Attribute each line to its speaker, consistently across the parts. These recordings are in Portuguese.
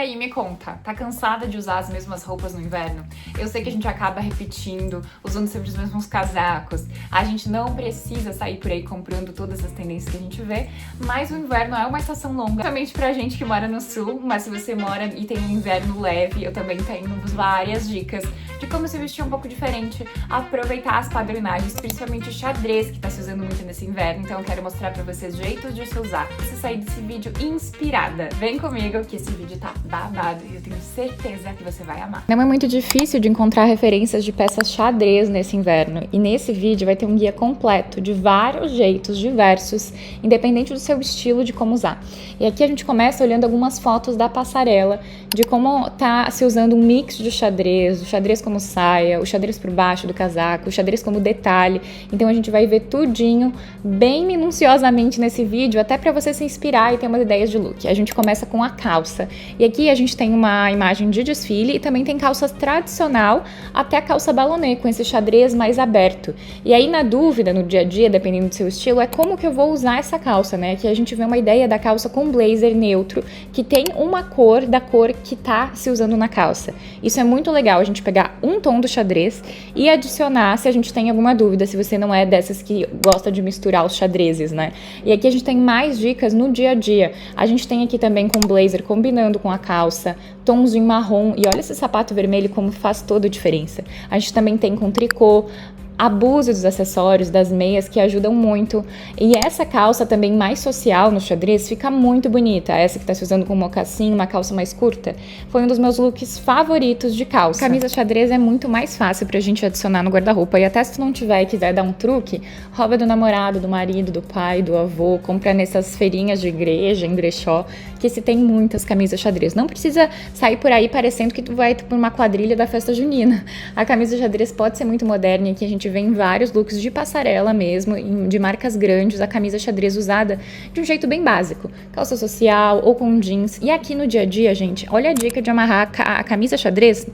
Speaker 1: E aí, me conta, tá cansada de usar as mesmas roupas no inverno? Eu sei que a gente acaba repetindo, usando sempre os mesmos casacos. A gente não precisa sair por aí comprando todas as tendências que a gente vê, mas o inverno é uma estação longa, principalmente pra gente que mora no sul, mas se você mora e tem um inverno leve, eu também tenho várias dicas de como se vestir um pouco diferente, aproveitar as padronagens, principalmente o xadrez que tá se usando muito nesse inverno, então eu quero mostrar pra vocês jeitos de se usar. Você sair desse vídeo inspirada. Vem comigo que esse vídeo tá babado e eu tenho certeza que você vai amar. Não é muito difícil de encontrar referências de peças xadrez nesse inverno, e nesse vídeo vai ter um guia completo de vários jeitos diversos, independente do seu estilo de como usar. E aqui a gente começa olhando algumas fotos da passarela, de como tá se usando um mix de xadrez, o xadrez como saia, o xadrez por baixo do casaco, o xadrez como detalhe. Então a gente vai ver tudinho bem minuciosamente nesse vídeo, até para você se inspirar e ter umas ideias de look. A gente começa com a calça. E aqui a gente tem uma imagem de desfile e também tem calças tradicional até a calça balonê, com esse xadrez mais aberto. E aí, na dúvida, no dia a dia, dependendo do seu estilo, é como que eu vou usar essa calça, né? Aqui a gente vê uma ideia da calça com blazer neutro, que tem uma cor da cor que tá se usando na calça. Isso é muito legal, a gente pegar um tom do xadrez e adicionar se a gente tem alguma dúvida, se você não é dessas que gosta de misturar os xadrezes, né? E aqui a gente tem mais dicas no dia a dia. A gente tem aqui também com blazer combinando com a calça, tons em marrom, e olha esse sapato vermelho como faz toda a diferença. A gente também tem com tricô, abuse dos acessórios, das meias, que ajudam muito. E essa calça também mais social no xadrez fica muito bonita. Essa que tá se usando com mocassim, uma calça mais curta, foi um dos meus looks favoritos de calça. Camisa xadrez é muito mais fácil pra gente adicionar no guarda-roupa. E até se tu não tiver e quiser dar um truque, rouba do namorado, do marido, do pai, do avô, compra nessas feirinhas de igreja, em brechó, que se tem muitas camisas xadrez. Não precisa sair por aí parecendo que tu vai por uma quadrilha da festa junina. A camisa xadrez pode ser muito moderna, e aqui a gente vem vários looks de passarela mesmo, de marcas grandes, a camisa xadrez usada de um jeito bem básico, calça social ou com jeans. E aqui no dia a dia, gente, olha a dica de amarrar a camisa xadrez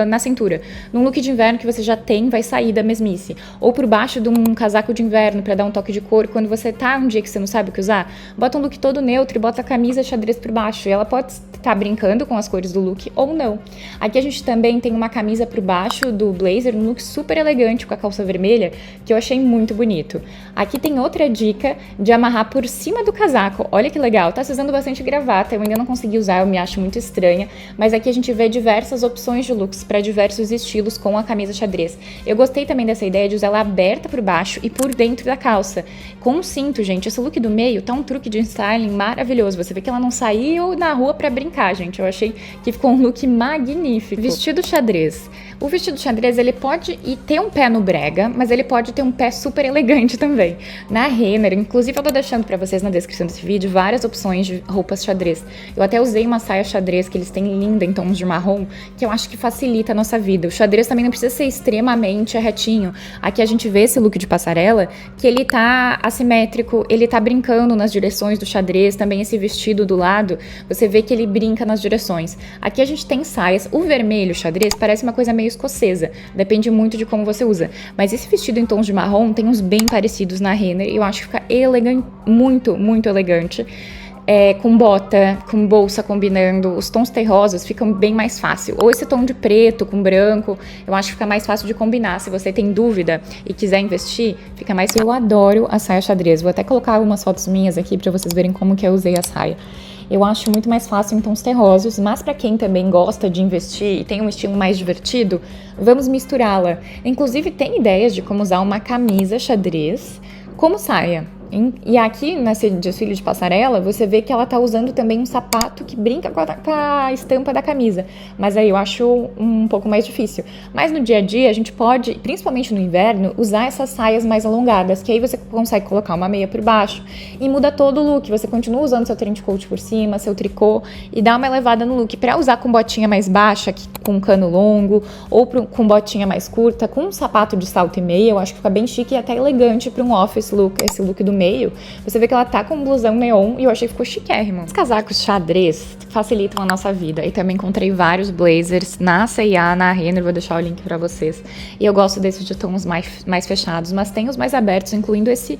Speaker 1: na cintura, num look de inverno que você já tem, vai sair da mesmice, ou por baixo de um casaco de inverno para dar um toque de cor. Quando você tá um dia que você não sabe o que usar, bota um look todo neutro e bota a camisa xadrez por baixo, e ela pode estar brincando com as cores do look ou não. Aqui a gente também tem uma camisa por baixo do blazer, um look super elegante com a calça vermelha, que eu achei muito bonito. Aqui tem outra dica de amarrar por cima do casaco, olha que legal, tá se usando bastante gravata, eu ainda não consegui usar, eu me acho muito estranha, mas aqui a gente vê diversas opções de looks para diversos estilos com a camisa xadrez. Eu gostei também dessa ideia de usar ela aberta por baixo e por dentro da calça, com um cinto, gente. Esse look do meio tá um truque de styling maravilhoso. Você vê que ela não saiu na rua para brincar, gente. Eu achei que ficou um look magnífico. Vestido xadrez. O vestido xadrez, ele pode ter um pé no brega, mas ele pode ter um pé super elegante também. Na Renner, inclusive eu tô deixando pra vocês na descrição desse vídeo várias opções de roupas xadrez. Eu até usei uma saia xadrez que eles têm linda em tons de marrom, que eu acho que facilita a nossa vida. O xadrez também não precisa ser extremamente retinho. Aqui a gente vê esse look de passarela, que ele tá assimétrico, ele tá brincando nas direções do xadrez, também esse vestido do lado, você vê que ele brinca nas direções. Aqui a gente tem saias, o vermelho xadrez parece uma coisa meio escocesa, depende muito de como você usa, mas esse vestido em tons de marrom tem uns bem parecidos na Renner e eu acho que fica elegante, muito, muito elegante. Com bota, com bolsa combinando, os tons terrosos ficam bem mais fácil. Ou esse tom de preto com branco, eu acho que fica mais fácil de combinar. Se você tem dúvida e quiser investir, fica mais... Eu adoro a saia xadrez, vou até colocar algumas fotos minhas aqui pra vocês verem como que eu usei a saia. Eu acho muito mais fácil em tons terrosos, mas para quem também gosta de investir e tem um estilo mais divertido, vamos misturá-la. Inclusive tem ideias de como usar uma camisa xadrez como saia. E aqui, nesse desfile de passarela, você vê que ela tá usando também um sapato que brinca com a estampa da camisa. Mas aí eu acho um pouco mais difícil. Mas no dia a dia, a gente pode, principalmente no inverno, usar essas saias mais alongadas, que aí você consegue colocar uma meia por baixo e muda todo o look. Você continua usando seu trench coat por cima, seu tricô, e dá uma elevada no look. Pra usar com botinha mais baixa,
Speaker 2: com um cano longo, ou com botinha mais curta, com um sapato de salto e meia, eu acho que fica bem chique e até elegante para um office look, esse look do meio. Você vê que ela tá com um blusão neon e eu achei que ficou chiquérrimo. Os casacos xadrez facilitam a nossa vida. E também encontrei vários blazers na C&A, na Renner, vou deixar o link pra vocês. E eu gosto desses de tons mais fechados, mas tem os mais abertos, incluindo esse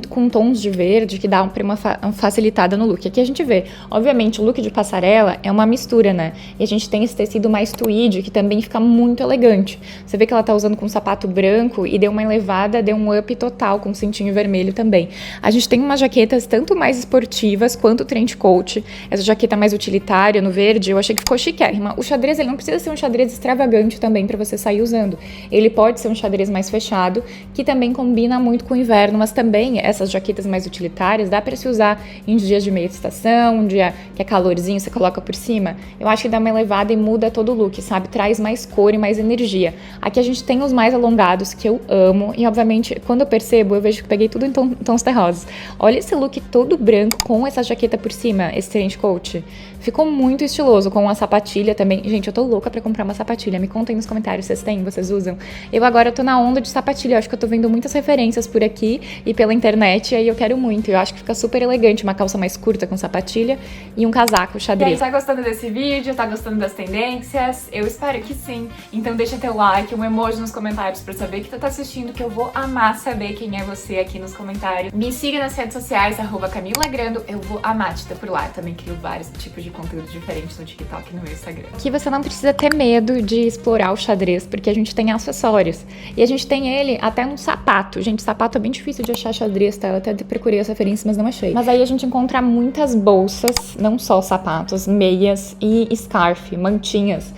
Speaker 2: com tons de verde, que dá uma facilitada no look. Aqui a gente vê, obviamente, o look de passarela é uma mistura, né? E a gente tem esse tecido mais tweed, que também fica muito elegante. Você vê que ela tá usando com um sapato branco e deu uma elevada, deu um up total, com um cintinho vermelho também. A gente tem umas jaquetas tanto mais esportivas quanto trench coat. Essa jaqueta mais utilitária, no verde, eu achei que ficou chiquérrima. O xadrez, ele não precisa ser um xadrez extravagante também pra você sair usando. Ele pode ser um xadrez mais fechado, que também combina muito com o inverno, mas também essas jaquetas mais utilitárias dá pra se usar em dias de meia estação, um dia que é calorzinho, você coloca por cima. Eu acho que dá uma elevada e muda todo o look, sabe? Traz mais cor e mais energia. Aqui a gente tem os mais alongados, que eu amo, e obviamente, quando eu percebo, eu vejo que peguei tudo em tons terrosos. Olha esse look todo branco com essa jaqueta por cima, esse trench coat. Ficou muito estiloso, com a sapatilha também. Gente, eu tô louca pra comprar uma sapatilha. Me contem nos comentários, vocês têm? Vocês usam? Eu agora tô na onda de sapatilha. Eu acho que eu tô vendo muitas referências por aqui e pela internet, e aí eu quero muito. Eu acho que fica super elegante, uma calça mais curta com sapatilha e um casaco xadrez.
Speaker 1: E aí, tá gostando desse vídeo? Tá gostando das tendências? Eu espero que sim. Então deixa teu like, um emoji nos comentários pra saber que tu tá assistindo, que eu vou amar saber quem é você aqui nos comentários. Me siga nas redes sociais, @CamilaGrando. Eu vou amar te ter por lá. Eu também crio vários tipos de conteúdo diferente no TikTok e no meu Instagram.
Speaker 2: Aqui você não precisa ter medo de explorar o xadrez, porque a gente tem acessórios. E a gente tem ele até no sapato. Gente, sapato é bem difícil de achar xadrez, tá? Eu até procurei as referências, mas não achei. Mas aí a gente encontra muitas bolsas, não só sapatos, meias e scarf, mantinhas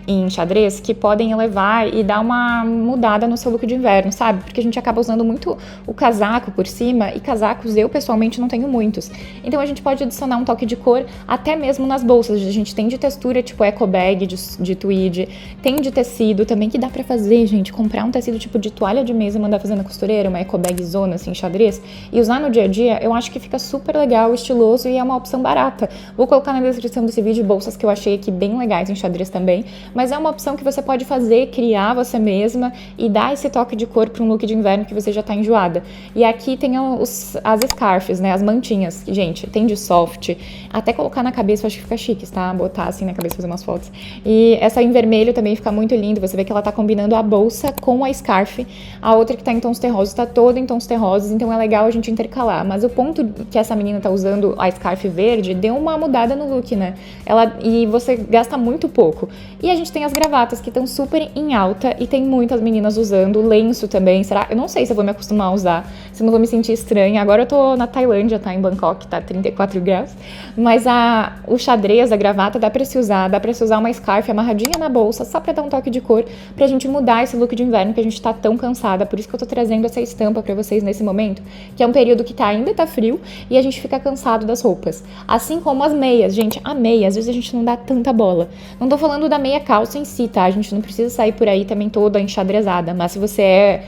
Speaker 2: em xadrez, que podem elevar e dar uma mudada no seu look de inverno, sabe? Porque a gente acaba usando muito o casaco por cima, e casacos eu pessoalmente não tenho muitos. Então a gente pode adicionar um toque de cor até mesmo nas bolsas. A gente tem de textura tipo eco bag, de tweed, tem de tecido também, que dá pra fazer, gente, comprar um tecido tipo de toalha de mesa e mandar fazer na costureira, uma eco bag zona assim, xadrez, e usar no dia a dia. Eu acho que fica super legal, estiloso, e é uma opção barata. Vou colocar na descrição desse vídeo bolsas que eu achei aqui bem legais em xadrez também, mas é uma opção que você pode fazer, criar você mesma e dar esse toque de cor para um look de inverno que você já tá enjoada. E aqui tem as scarfs, né, as mantinhas, que, gente, tem de soft, até colocar na cabeça eu acho que fica chique, tá? Botar assim na cabeça, fazer umas fotos. E essa em vermelho também fica muito lindo, você vê que ela tá combinando a bolsa com a scarf. A outra que tá em tons terrosos, tá toda em tons terrosos, então é legal a gente intercalar. Mas o ponto que essa menina tá usando a scarf verde deu uma mudada no look, né? E você gasta muito pouco. E a gente tem as gravatas, que estão super em alta, e tem muitas meninas usando. Lenço também, será? Eu não sei se eu vou me acostumar a usar, se eu não vou me sentir estranha. Agora eu tô na Tailândia, tá? Em Bangkok, tá 34 graus. Mas o xadrez, a gravata, dá pra se usar uma scarf amarradinha na bolsa, só pra dar um toque de cor, pra gente mudar esse look de inverno que a gente tá tão cansada. Por isso que eu tô trazendo essa estampa pra vocês nesse momento, que é um período que ainda tá frio, e a gente fica cansado das roupas. Assim como as meias, gente, a meia, às vezes a gente não dá tanta bola. Não tô falando da meia calça em si, tá? A gente não precisa sair por aí também toda enxadrezada, mas se você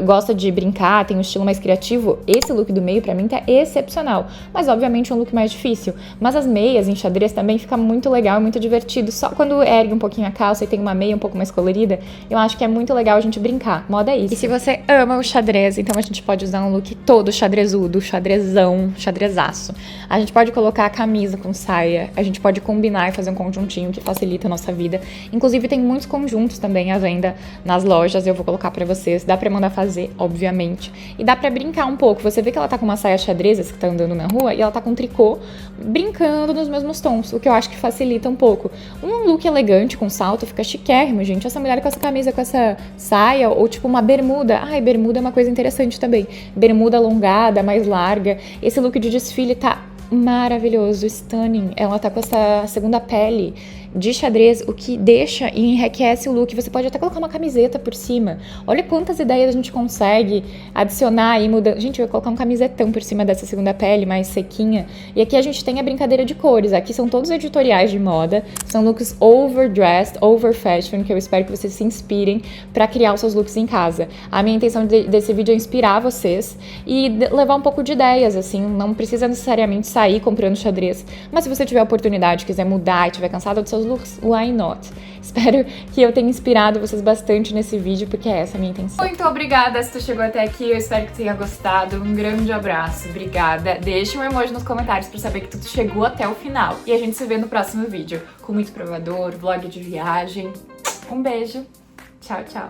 Speaker 2: gosta de brincar, tem um estilo mais criativo, esse look do meio pra mim tá excepcional. Mas obviamente é um look mais difícil. Mas as meias em xadrez também fica muito legal e muito divertido. Só quando ergue um pouquinho a calça e tem uma meia um pouco mais colorida, eu acho que é muito legal a gente brincar. Moda é isso. E se você ama o xadrez, então a gente pode usar um look todo xadrezudo, xadrezão, xadrezaço. A gente pode colocar a camisa com saia, a gente pode combinar e fazer um conjuntinho que facilita a nossa vida. Inclusive tem muitos conjuntos também à venda nas lojas, eu vou colocar pra vocês. Dá pra mandar fazer, obviamente. E dá pra brincar um pouco. Você vê que ela tá com uma saia xadrez, que tá andando na rua, e ela tá com tricô, brincando nos mesmos tons, o que eu acho que facilita um pouco. Um look elegante com salto fica chiquérrimo, gente. Essa mulher com essa camisa, com essa saia, ou tipo uma bermuda. Ai, bermuda é uma coisa interessante também. Bermuda alongada, mais larga. Esse look de desfile tá maravilhoso, stunning. Ela tá com essa segunda pele de xadrez, o que deixa e enriquece o look. Você pode até colocar uma camiseta por cima. Olha quantas ideias a gente consegue adicionar e mudar. Gente, eu vou colocar um camisetão por cima dessa segunda pele, mais sequinha. E aqui a gente tem a brincadeira de cores. Aqui são todos editoriais de moda. São looks overdressed, over fashion, que eu espero que vocês se inspirem pra criar os seus looks em casa. A minha intenção desse vídeo é inspirar vocês e levar um pouco de ideias, assim. Não precisa necessariamente sair comprando xadrez. Mas se você tiver a oportunidade, quiser mudar e estiver cansada dos seus Angels looks, why not? Espero que eu tenha inspirado vocês bastante nesse vídeo, porque é essa a minha intenção.
Speaker 1: Muito obrigada se tu chegou até aqui, eu espero que tu tenha gostado. Um grande abraço, obrigada. Deixa um emoji nos comentários pra saber que tu chegou até o final. E a gente se vê no próximo vídeo, com muito provador, vlog de viagem. Um beijo, tchau, tchau.